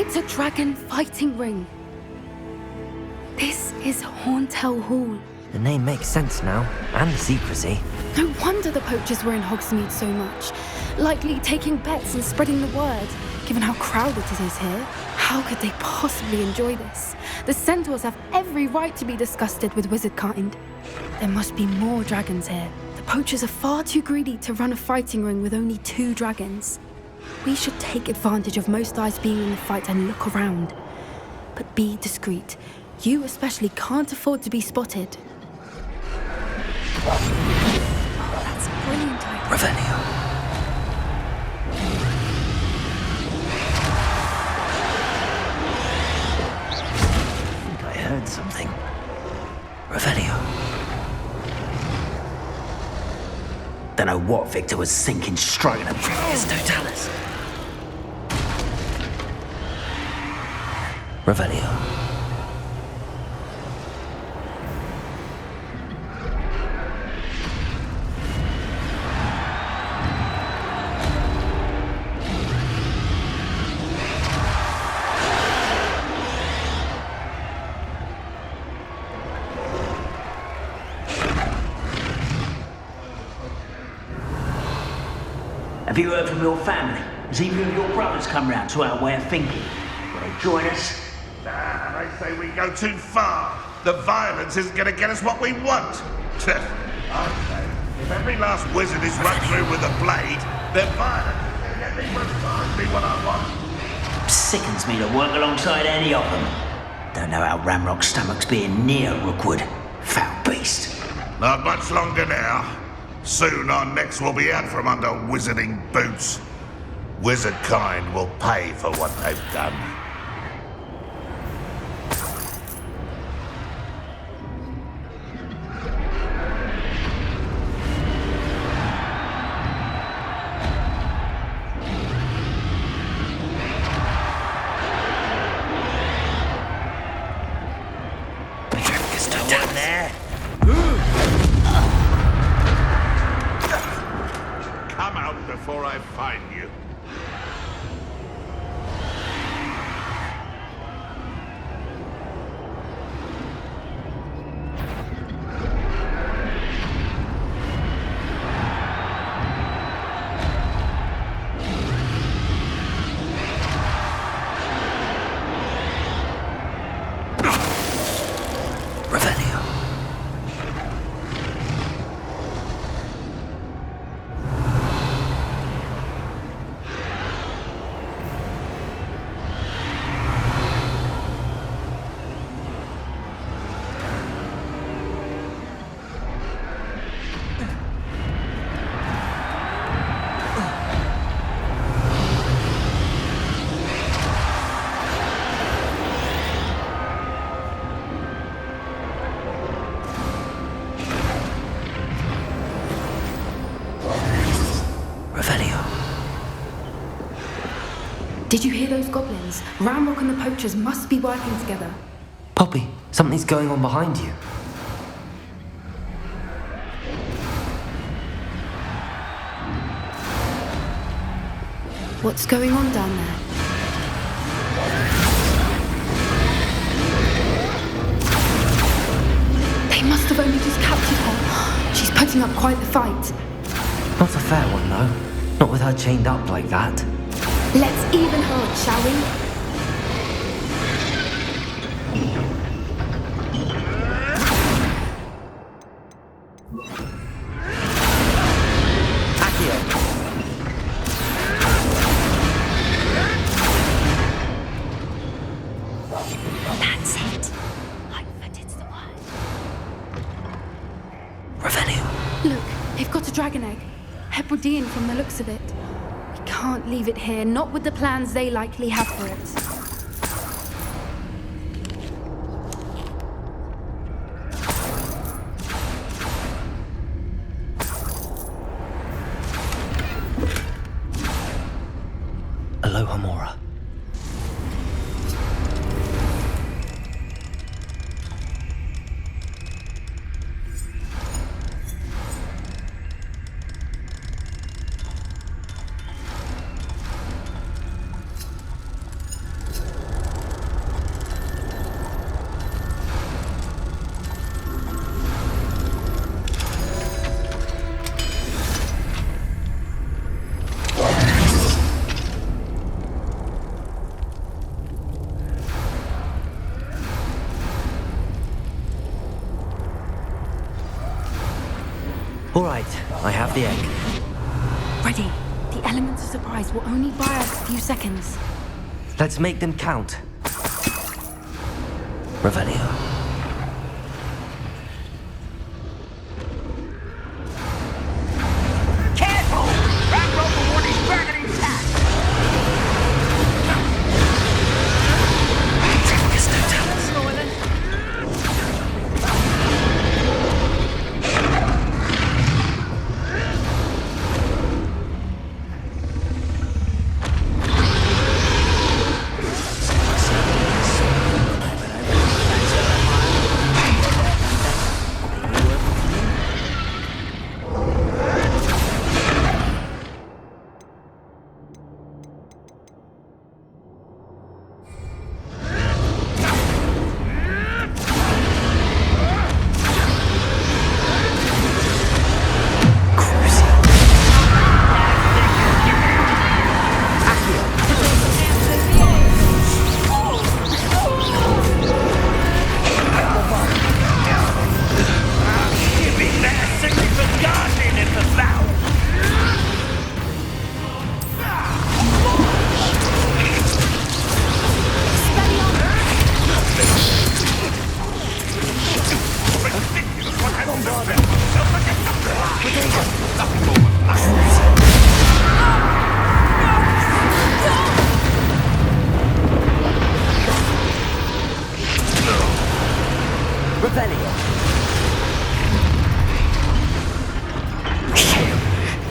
It's a dragon fighting ring. This is Horntail Hall. The name makes sense now, and the secrecy. No wonder the poachers were in Hogsmeade so much. Likely taking bets and spreading the word, given how crowded it is here. How could they possibly enjoy this? The centaurs have every right to be disgusted with wizard kind. There must be more dragons here. The poachers are far too greedy to run a fighting ring with only 2 dragons. We should take advantage of most eyes being in the fight and look around. But be discreet. You especially can't afford to be spotted. Oh, that's a brilliant idea. Revelio. I think I heard something. Revelio. Don't know what Victor was thinking, striking a It's Totalis. Revelio. Have you heard from your family? Has either of your brothers come round to our way of thinking? Will they join us? Nah, they say we go too far. The violence isn't going to get us what we want. I say, if every last wizard is run through with a blade, then violence isn't going to provide me what I want. Sickens me to work alongside any of them. Don't know how Ramrock's stomach's being near Rookwood. Foul beast. Not much longer now. Soon our necks will be out from under wizarding boots. Wizard kind will pay for what they've done. Down there. Come out before I find you. Revelio. Revelio. Did you hear those goblins? Ramrock and the poachers must be working together. Poppy, something's going on behind you. What's going on down there? They must have only just captured her. She's putting up quite the fight. Not a fair one, though. Not with her chained up like that. Let's even her, shall we? That's it. I bet it's the word. Revelio. Look, they've got a dragon egg. Hebridean from the looks of it. We can't leave it here, not with the plans they likely have for it. Aloha Mora. I have the egg. Ready. The elements of surprise will only buy us a few seconds. Let's make them count. Revelio. Careful! That rubber one is burning intact!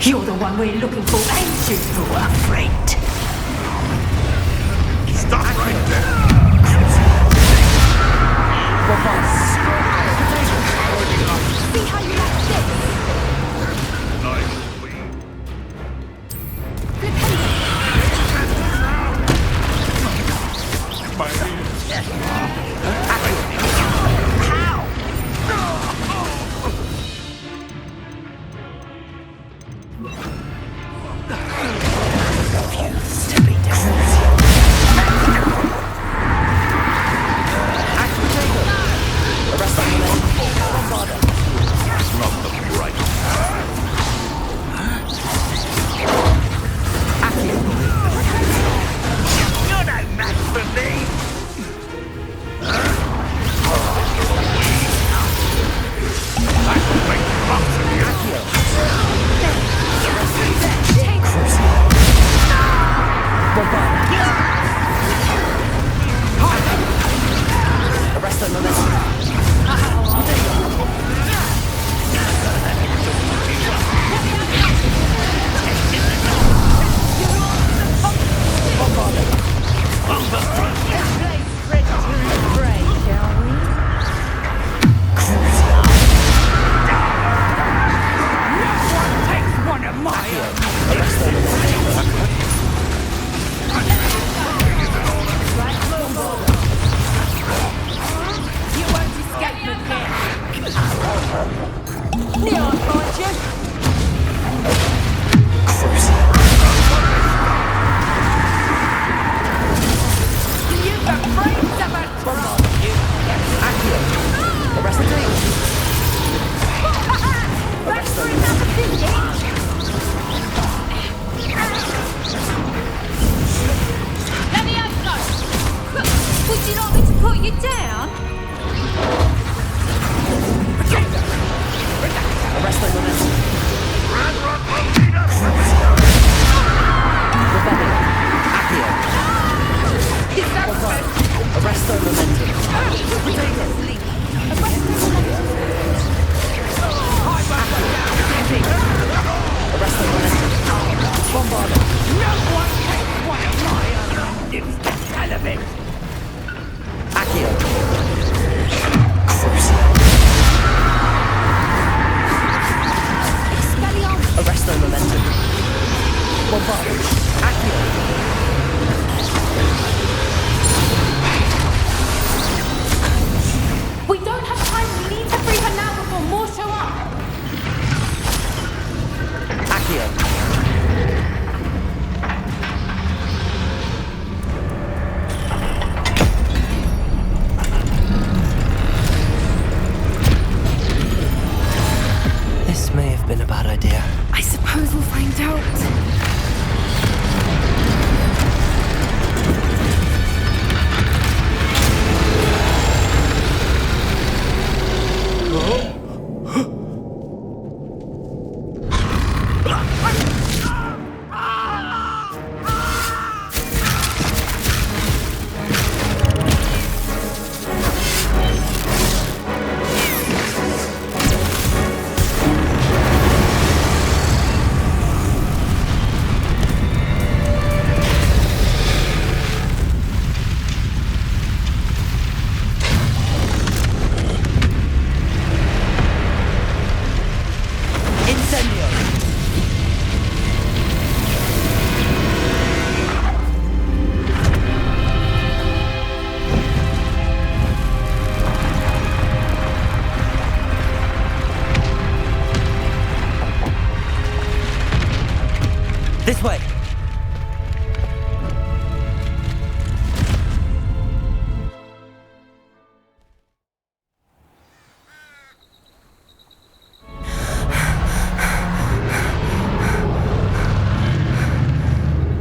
You're the one we're looking for, ain't you, our friend? Stop right there! See how you like this? This way!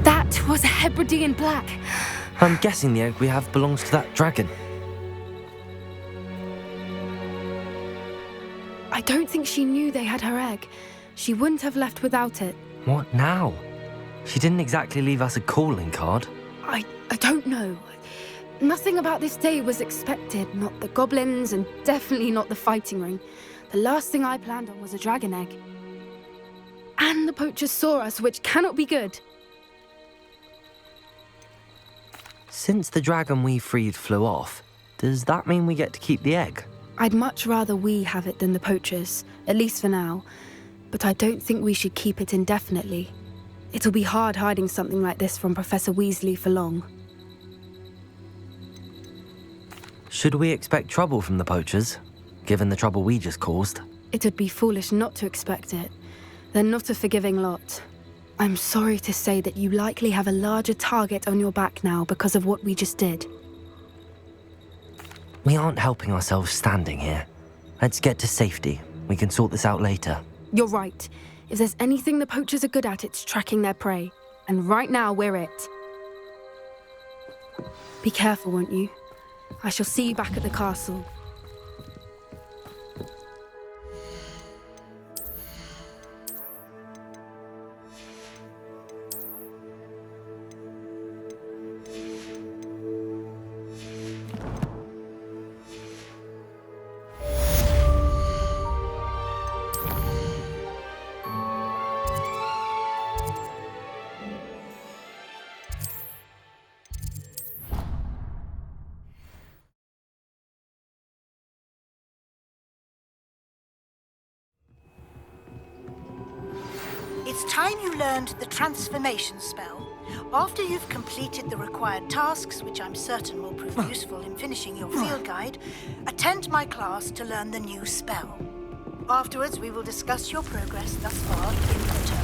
That was a Hebridean black. I'm guessing the egg we have belongs to that dragon. I don't think she knew they had her egg. She wouldn't have left without it. What now? She didn't exactly leave us a calling card. I don't know. Nothing about this day was expected. Not the goblins, and definitely not the fighting ring. The last thing I planned on was a dragon egg. And the poachers saw us, which cannot be good. Since the dragon we freed flew off, does that mean we get to keep the egg? I'd much rather we have it than the poachers, at least for now. But I don't think we should keep it indefinitely. It'll be hard hiding something like this from Professor Weasley for long. Should we expect trouble from the poachers, given the trouble we just caused? It would be foolish not to expect it. They're not a forgiving lot. I'm sorry to say that you likely have a larger target on your back now because of what we just did. We aren't helping ourselves standing here. Let's get to safety. We can sort this out later. You're right. If there's anything the poachers are good at, it's tracking their prey. And right now, we're it. Be careful, won't you? I shall see you back at the castle. It's time you learned the transformation spell. After you've completed the required tasks, which I'm certain will prove useful in finishing your field guide, attend my class to learn the new spell. Afterwards, we will discuss your progress thus far in the term.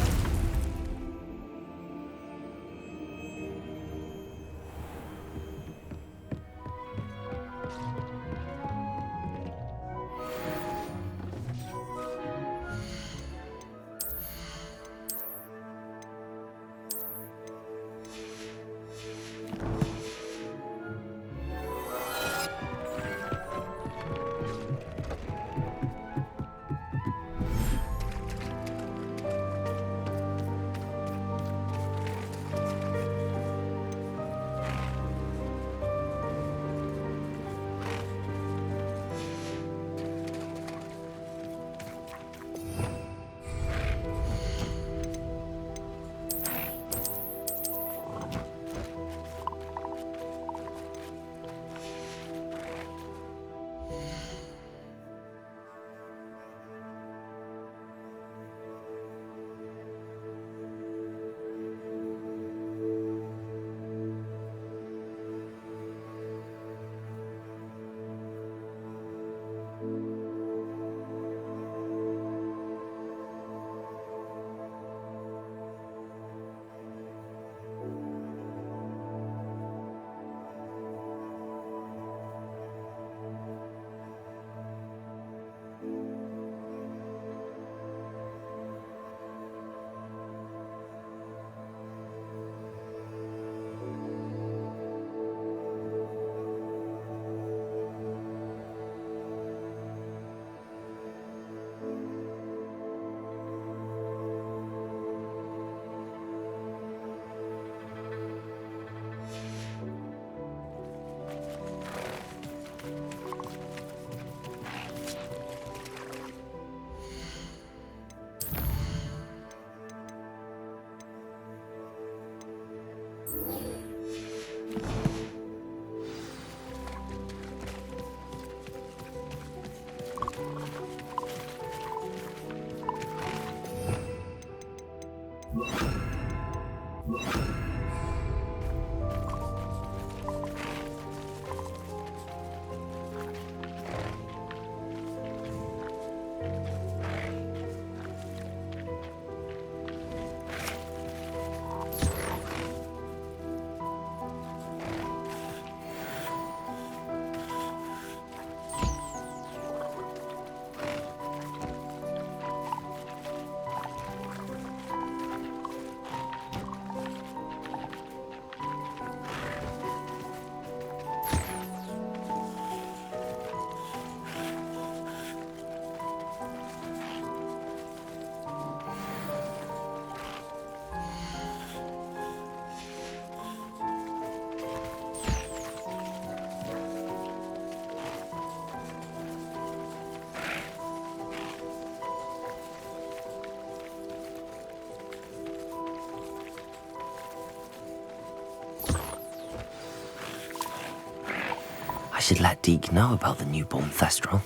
should let Deke know about the newborn Thestral.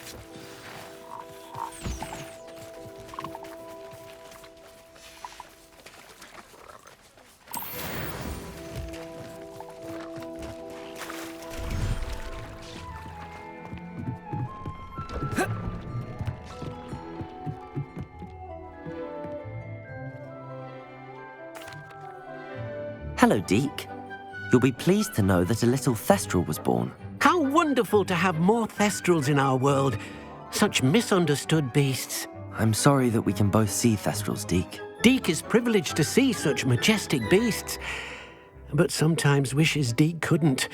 Hello, Deke. You'll be pleased to know that a little Thestral was born. How wonderful to have more Thestrals in our world. Such misunderstood beasts. I'm sorry that we can both see Thestrals, Deke. Deke is privileged to see such majestic beasts, but sometimes wishes Deke couldn't.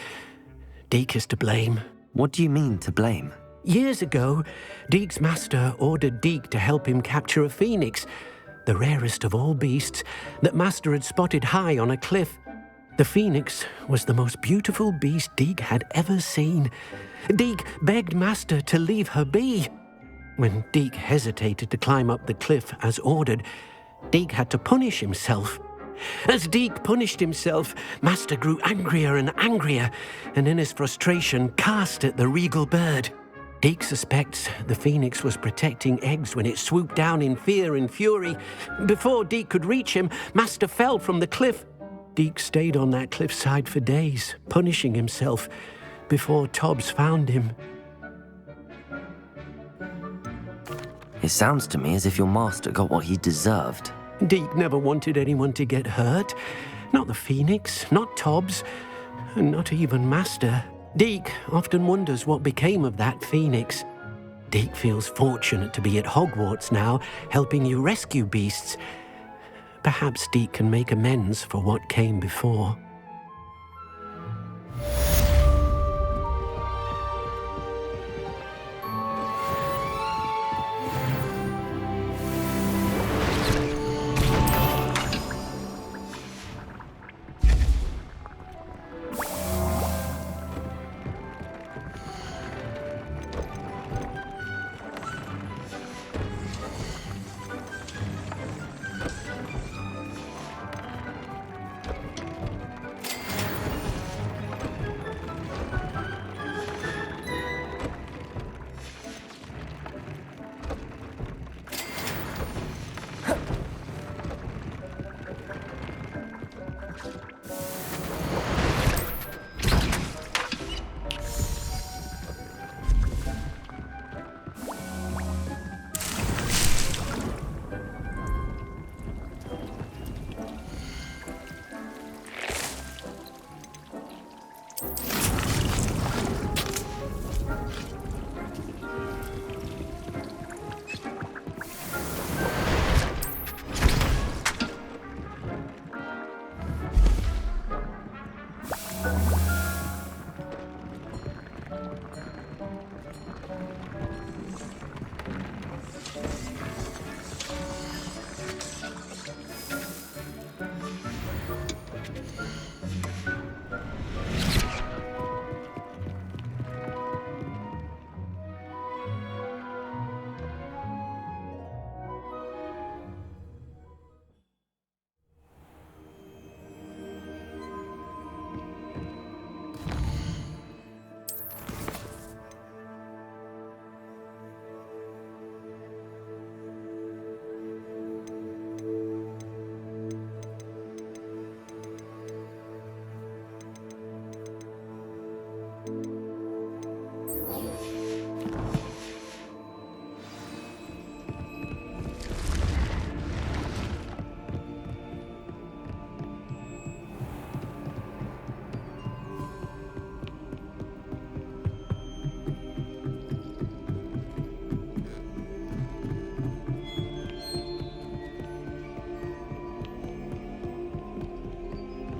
Deke is to blame. What do you mean, to blame? Years ago, Deke's master ordered Deke to help him capture a phoenix, the rarest of all beasts that Master had spotted high on a cliff. The phoenix was the most beautiful beast Deke had ever seen. Deke begged Master to leave her be. When Deke hesitated to climb up the cliff as ordered, Deke had to punish himself. As Deke punished himself, Master grew angrier and angrier, and in his frustration cast at the regal bird. Deke suspects the phoenix was protecting eggs when it swooped down in fear and fury. Before Deke could reach him, Master fell from the cliff. Deke stayed on that cliffside for days, punishing himself, before Tobbs found him. It sounds to me as if your master got what he deserved. Deke never wanted anyone to get hurt. Not the phoenix, not Tobbs, and not even Master. Deke often wonders what became of that phoenix. Deke feels fortunate to be at Hogwarts now, helping you rescue beasts. Perhaps Deke can make amends for what came before.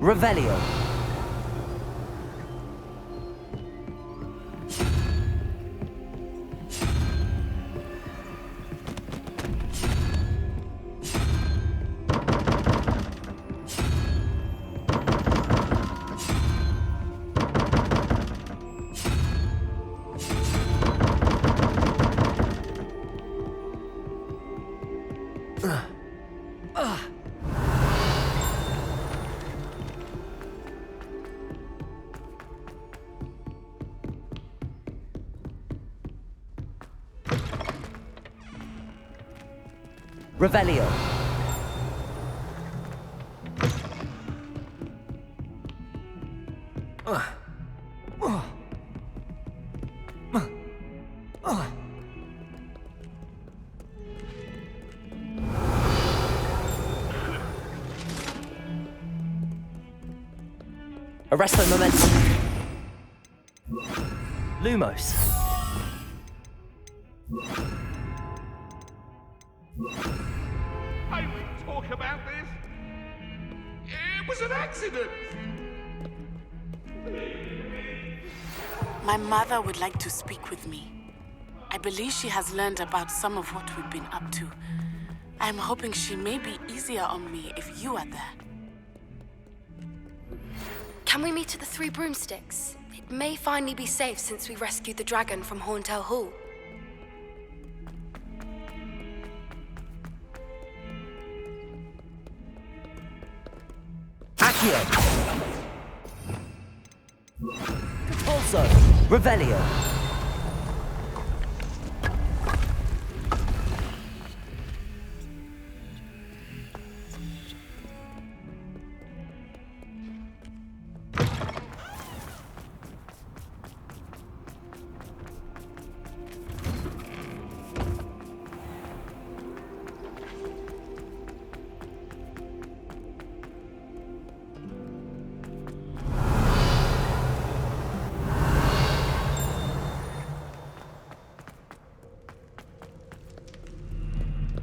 Revelio. Revelio. Arresto momentum. Lumos. I will talk about this. It was an accident. My mother would like to speak with me. I believe she has learned about some of what we've been up to. I am hoping she may be easier on me if you are there. Can we meet at the Three Broomsticks? It may finally be safe since we rescued the dragon from Horntail Hall. Accio. Also, Revelio.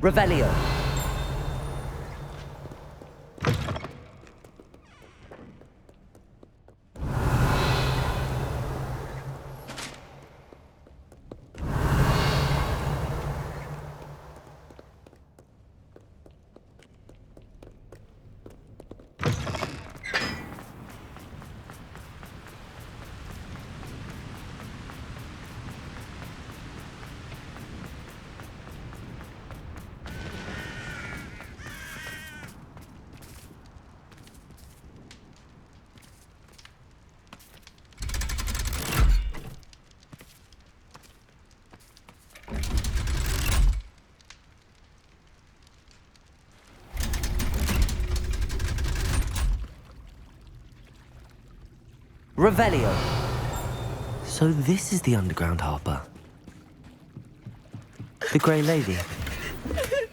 Revelio. Revelio. So this is the underground harper. The Grey Lady.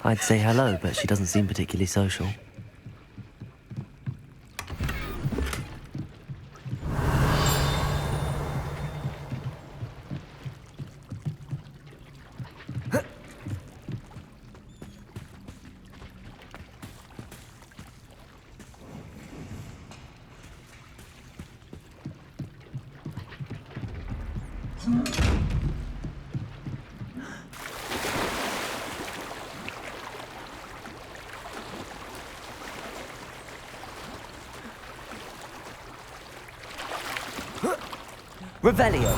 I'd say hello, but she doesn't seem particularly social. Revelio.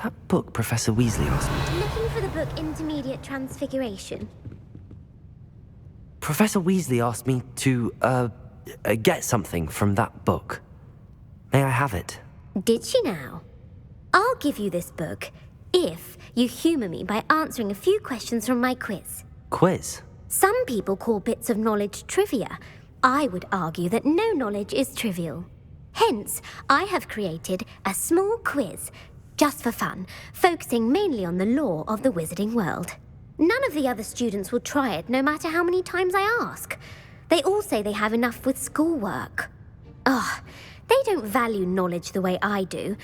That book Professor Weasley asked me. Looking for the book Intermediate Transfiguration? Professor Weasley asked me to, get something from that book. May I have it? Did she now? I'll give you this book if you humour me by answering a few questions from my quiz. Quiz? Some people call bits of knowledge trivia. I would argue that no knowledge is trivial. Hence, I have created a small quiz, just for fun, focusing mainly on the lore of the wizarding world. None of the other students will try it, no matter how many times I ask. They all say they have enough with schoolwork. Ugh, they don't value knowledge the way I do.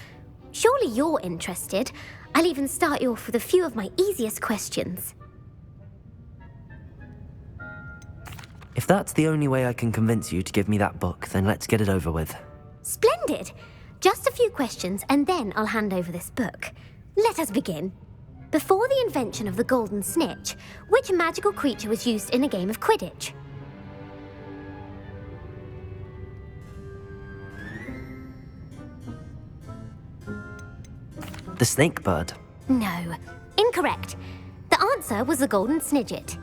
Surely you're interested. I'll even start you off with a few of my easiest questions. If that's the only way I can convince you to give me that book, then let's get it over with. Splendid! Just a few questions and then I'll hand over this book. Let us begin. Before the invention of the golden snitch, which magical creature was used in a game of Quidditch? The snake bird. No, incorrect. The answer was the golden snidget.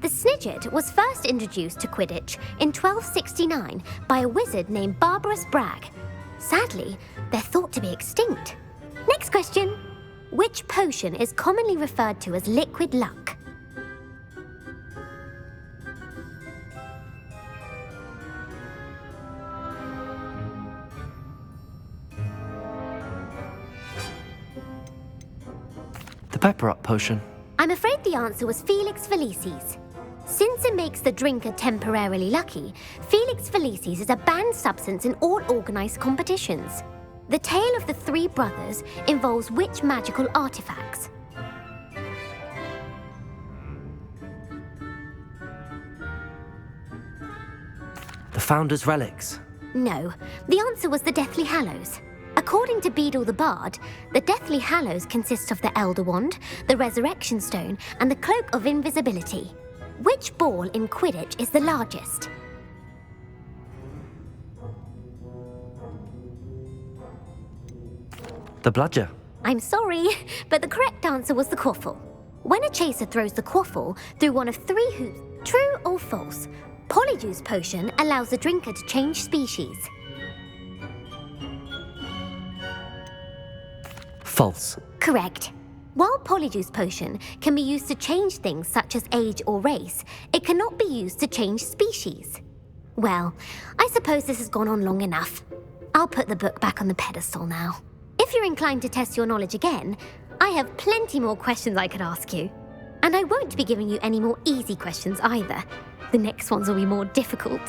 The snidget was first introduced to Quidditch in 1269 by a wizard named Barbarous Bragg. Sadly, they're thought to be extinct. Next question. Which potion is commonly referred to as liquid luck? The pepper up potion. I'm afraid the answer was Felix Felicis. Since it makes the drinker temporarily lucky, Felix Felicis is a banned substance in all organised competitions. The tale of the three brothers involves which magical artifacts? The Founder's Relics. No, the answer was the Deathly Hallows. According to Beadle the Bard, the Deathly Hallows consist of the Elder Wand, the Resurrection Stone, and the Cloak of Invisibility. Which ball in Quidditch is the largest? The bludger. I'm sorry, but the correct answer was the quaffle. When a chaser throws the quaffle through one of three hoops, true or false, Polyjuice Potion allows the drinker to change species. False. Correct. While Polyjuice Potion can be used to change things such as age or race, it cannot be used to change species. Well, I suppose this has gone on long enough. I'll put the book back on the pedestal now. If you're inclined to test your knowledge again, I have plenty more questions I could ask you. And I won't be giving you any more easy questions either. The next ones will be more difficult.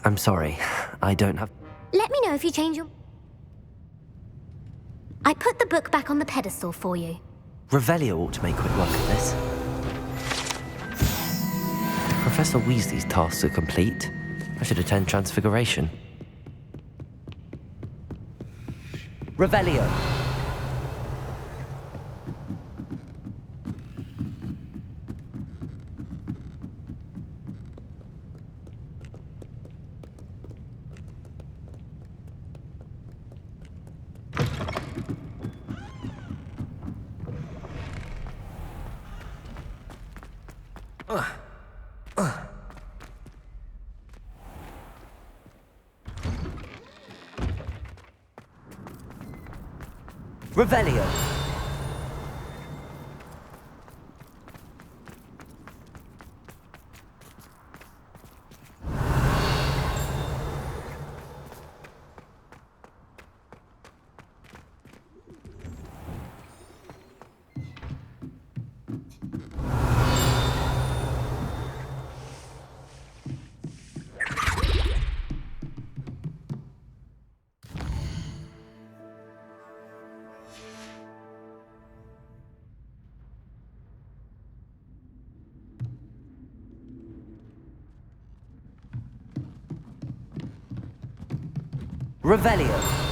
I'm sorry. I don't have... Let me know if you change your... I put the book back on the pedestal for you. Revelio ought to make quick work of this. Professor Weasley's tasks are complete. I should attend Transfiguration. Revelio! Revelio! Revelio!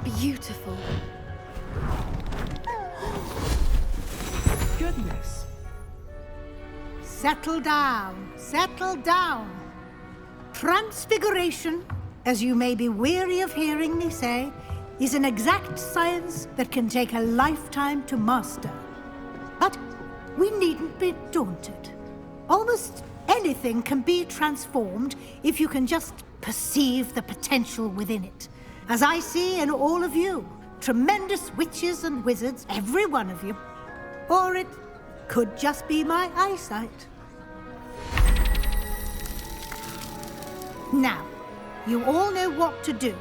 Beautiful. settle down. Settle down. Transfiguration, as you may be weary of hearing me say, is an exact science that can take a lifetime to master. But we needn't be daunted. Almost anything can be transformed if you can just perceive the potential within it. As I see in all of you, tremendous witches and wizards, every one of you. Or it could just be my eyesight. Now, you all know what to do.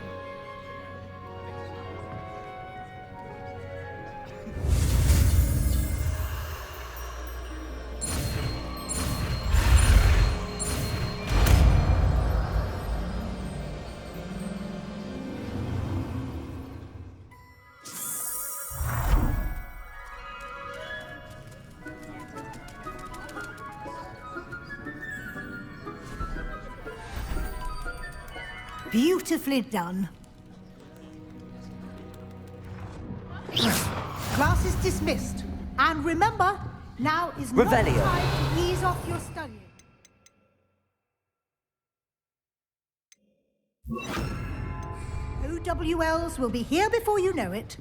Beautifully done. Class is dismissed. And remember, now is not the Revelio. time to ease off your studying. OWLs will be here before you know it.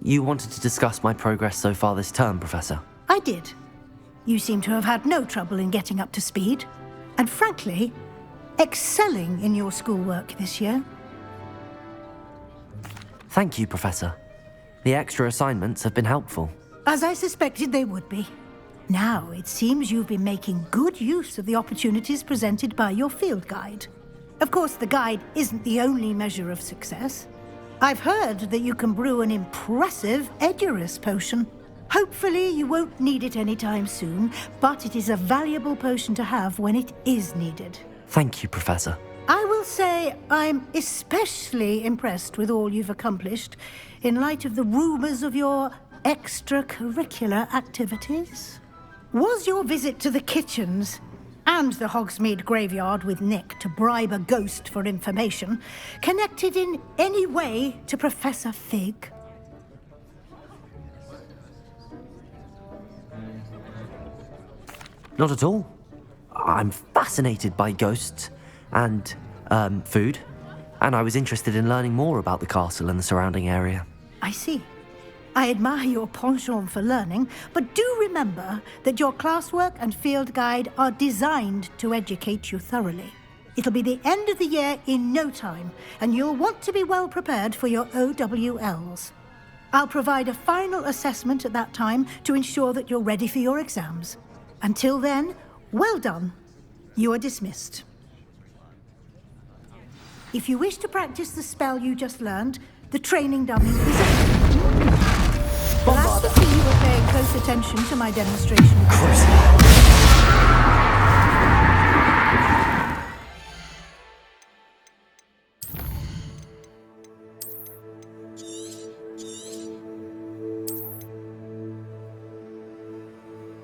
You wanted to discuss my progress so far this term, Professor. I did. You seem to have had no trouble in getting up to speed. And frankly, excelling in your schoolwork this year. Thank you, Professor. The extra assignments have been helpful. As I suspected they would be. Now, it seems you've been making good use of the opportunities presented by your field guide. Of course, the guide isn't the only measure of success. I've heard that you can brew an impressive Edurus potion. Hopefully, you won't need it anytime soon, but it is a valuable potion to have when it is needed. Thank you, Professor. I will say I'm especially impressed with all you've accomplished in light of the rumors of your extracurricular activities. Was your visit to the kitchens and the Hogsmeade graveyard with Nick to bribe a ghost for information connected in any way to Professor Fig? Not at all. I'm fascinated by ghosts and, food, and I was interested in learning more about the castle and the surrounding area. I see. I admire your penchant for learning, but do remember that your classwork and field guide are designed to educate you thoroughly. It'll be the end of the year in no time, and you'll want to be well prepared for your OWLs. I'll provide a final assessment at that time to ensure that you're ready for your exams. Until then, well done. You are dismissed. If you wish to practice the spell you just learned, the training dummy is glad to see you were paying close attention to my demonstration.